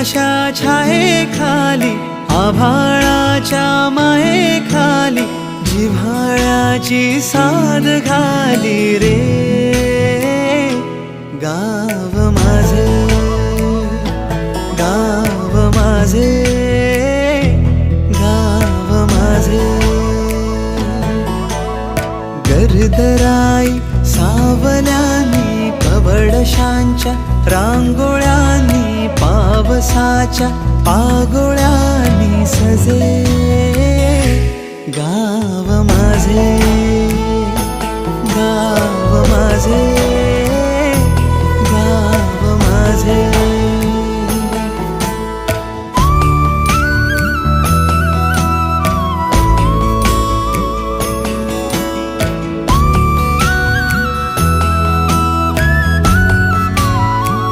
उन्हाच्या छायेखाली आभाळाच्या मायेखाली जिव्हाळ्याची साद घाली रे गाव माझे, गाव माझे, गाव माझे. गर्दराई सावल्यानी कवडशांच्या रांगोळ्यांनी पावसाच्या पागोळ्यांनी सजे गाव माझे, गाव माझे.